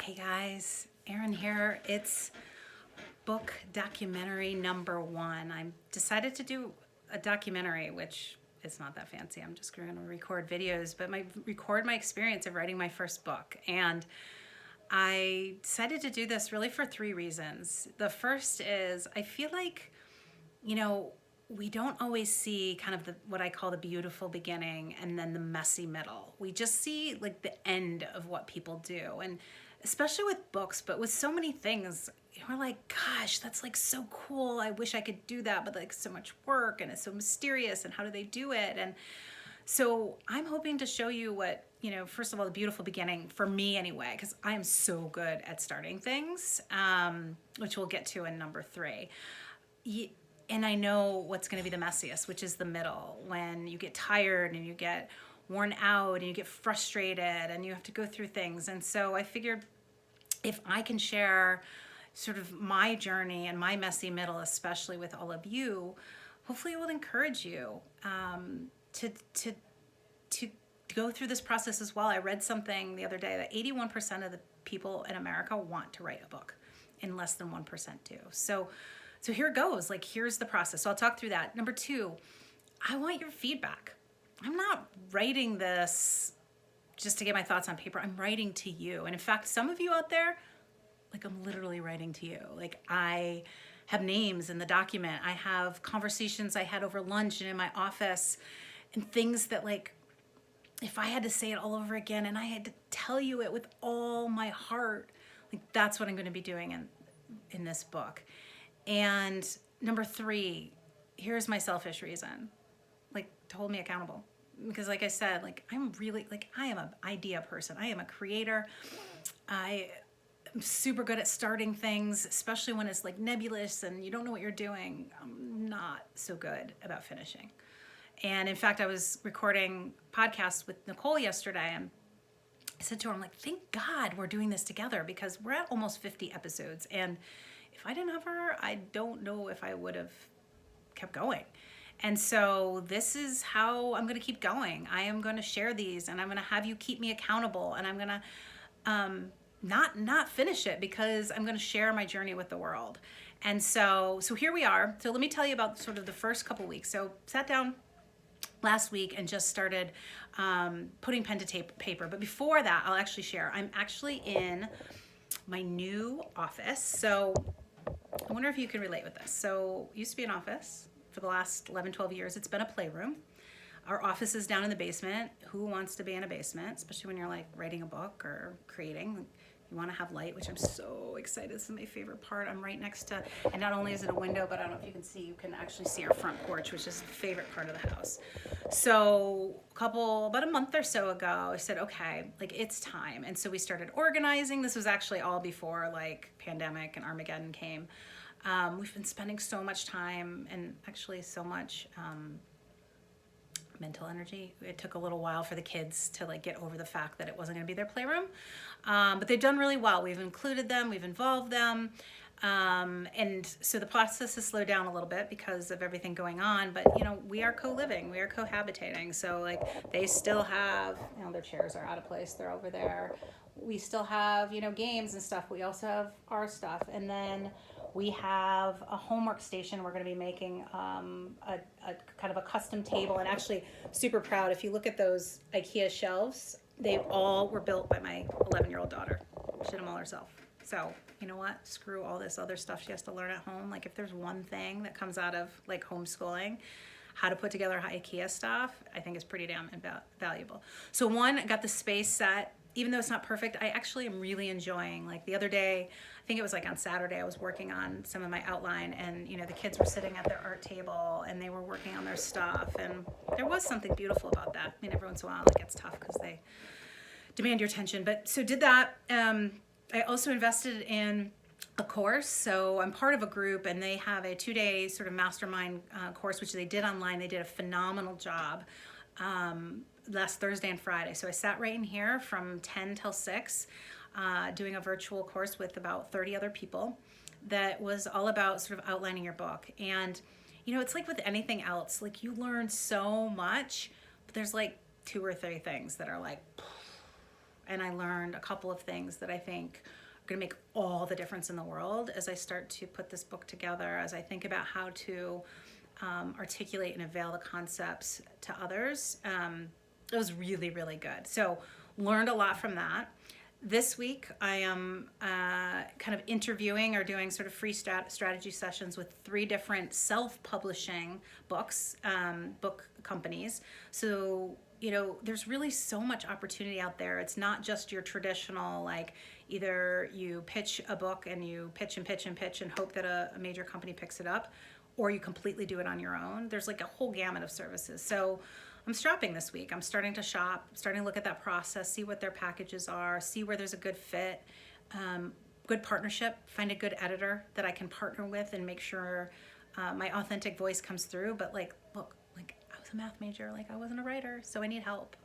Hey guys, Erin here. It's book documentary number 1. I decided to do a documentary, which is not that fancy. I'm just going to record videos, but record my experience of writing my first book. And I decided to do this really for 3 reasons. The first is I feel like, you know, we don't always see kind of what I call the beautiful beginning and then the messy middle. We just see like the end of what people do. And especially with books, but with so many things, we're like, gosh, that's like so cool. I wish I could do that, but like so much work and it's so mysterious and how do they do it? And so I'm hoping to show you what, first of all, the beautiful beginning for me anyway, because I am so good at starting things, which we'll get to in number 3. And I know what's going to be the messiest, which is the middle, when you get tired and you get worn out and you get frustrated and you have to go through things. And so I figured if I can share sort of my journey and my messy middle, especially with all of you, hopefully it will encourage you to go through this process as well. I read something the other day that 81% of the people in America want to write a book, and less than 1% do. So here it goes. Like, here's the process. So I'll talk through that. Number 2, I want your feedback. I'm not writing this just to get my thoughts on paper. I'm writing to you. And in fact, some of you out there, like, I'm literally writing to you. Like, I have names in the document. I have conversations I had over lunch and in my office, and things that, like, if I had to say it all over again and I had to tell you it with all my heart, like, that's what I'm going to be doing in this book. And number 3, here's my selfish reason, like, to hold me accountable. Because like I said, like, I am an idea person. I am a creator. I am super good at starting things, especially when it's like nebulous and you don't know what you're doing. I'm not so good about finishing. And in fact, I was recording podcasts with Nicole yesterday, and I said to her, I'm like, thank God we're doing this together, because we're at almost 50 episodes. And if I didn't have her, I don't know if I would have kept going. And so this is how I'm going to keep going. I am going to share these, and I'm going to have you keep me accountable, and I'm going to not finish it, because I'm going to share my journey with the world. And so here we are. So let me tell you about sort of the first couple weeks. So sat down last week and just started putting pen to paper. But before that, I'll actually share. I'm actually in my new office. So I wonder if you can relate with this. So it used to be an office. For the last 11, 12 years, it's been a playroom. Our office is down in the basement. Who wants to be in a basement, especially when you're like writing a book or creating? You want to have light, which I'm so excited. This is my favorite part. I'm right next to, and not only is it a window, but I don't know if you can see, you can actually see our front porch, which is the favorite part of the house. So about a month or so ago, I said, okay, like, it's time. And so we started organizing. This was actually all before like pandemic and Armageddon came. We've been spending so much time and actually so much mental energy. It took a little while for the kids to like get over the fact that it wasn't going to be their playroom, but they've done really well. We've included them, we've involved them, and so the process has slowed down a little bit because of everything going on. But we are co-living, we are cohabitating. So like, they still have, their chairs are out of place. They're over there. We still have games and stuff. We also have our stuff, and then we have a homework station. We're going to be making a kind of a custom table, and actually super proud. If you look at those IKEA shelves, they all were built by my 11-year-old daughter. She did them all herself. So you know what? Screw all this other stuff she has to learn at home. Like, if there's one thing that comes out of like homeschooling, how to put together IKEA stuff, I think is pretty damn valuable. So one, I got the space set. Even though it's not perfect, I actually am really enjoying. Like, the other day, I think it was like on Saturday, I was working on some of my outline, and the kids were sitting at their art table and they were working on their stuff, and there was something beautiful about that. I mean, every once in a while it gets tough because they demand your attention. But so did that. I also invested in a course. So I'm part of a group, and they have a 2-day sort of mastermind course, which they did online. They did a phenomenal job last Thursday and Friday. So I sat right in here from 10 till 6, doing a virtual course with about 30 other people that was all about sort of outlining your book. And, it's like with anything else, like, you learn so much, but there's like 2 or 3 things that are like, and I learned a couple of things that I think are going to make all the difference in the world as I start to put this book together, as I think about how to articulate and avail the concepts to others. It was really, really good. So learned a lot from that. This week, I am kind of interviewing or doing sort of free strategy sessions with 3 different self-publishing book companies. So, you know, there's really so much opportunity out there. It's not just your traditional, like, either you pitch a book and you pitch and pitch and pitch and hope that a major company picks it up, or you completely do it on your own. There's like a whole gamut of services. So I'm shopping this week. I'm starting to shop, starting to look at that process, see what their packages are, see where there's a good fit, good partnership, find a good editor that I can partner with and make sure my authentic voice comes through. But like, look, like I was a math major, like I wasn't a writer, so I need help.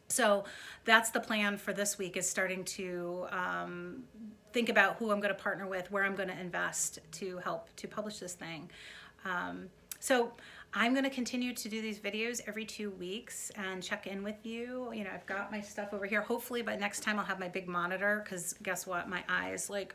So that's the plan for this week, is starting to think about who I'm going to partner with, where I'm going to invest to help to publish this thing. So I'm going to continue to do these videos every 2 weeks and check in with you. You know, I've got my stuff over here. Hopefully by next time I'll have my big monitor, because guess what? My eyes, like,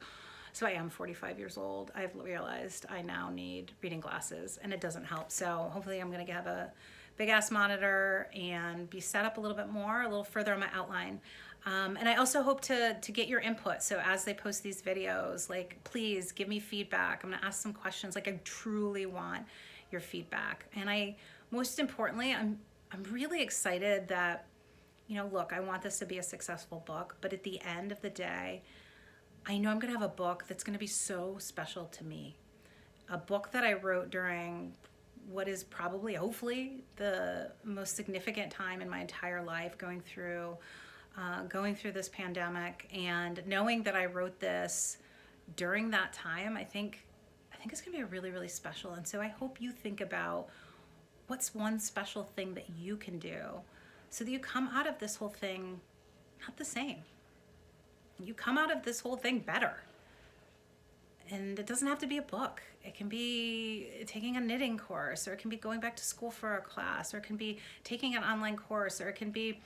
so I am 45 years old. I've realized I now need reading glasses and it doesn't help. So hopefully I'm going to have a big ass monitor and be set up a little bit more, a little further on my outline. And I also hope to get your input. So as they post these videos, like, please give me feedback. I'm gonna ask some questions. Like, I truly want your feedback. And most importantly, I'm really excited that, you know, look, I want this to be a successful book, but at the end of the day, I know I'm gonna have a book that's gonna be so special to me. A book that I wrote during what is probably, hopefully, the most significant time in my entire life, going through this pandemic, and knowing that I wrote this during that time, I think it's gonna be really, really special. And so I hope you think about what's one special thing that you can do so that you come out of this whole thing not the same. You come out of this whole thing better. And it doesn't have to be a book. It can be taking a knitting course, or it can be going back to school for a class, or it can be taking an online course, or it can be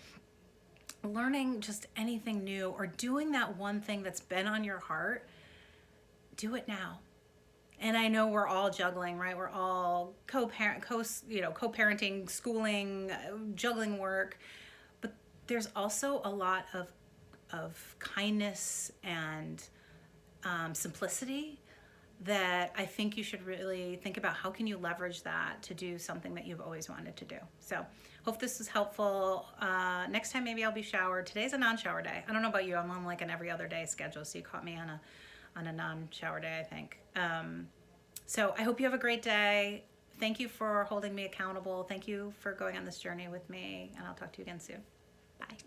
learning just anything new, or doing that one thing that's been on your heart. Do it now. And I know we're all juggling, right? We're all co-parenting, schooling, juggling work, but there's also a lot of kindness and simplicity that I think you should really think about. How can you leverage that to do something that you've always wanted to do? So hope this is helpful. Next time maybe I'll be showered. Today's a non-shower day. I don't know about you. I'm on like an every other day schedule, so you caught me on a non-shower day, I think. So I hope you have a great day. Thank you for holding me accountable. Thank you for going on this journey with me, and I'll talk to you again soon. Bye.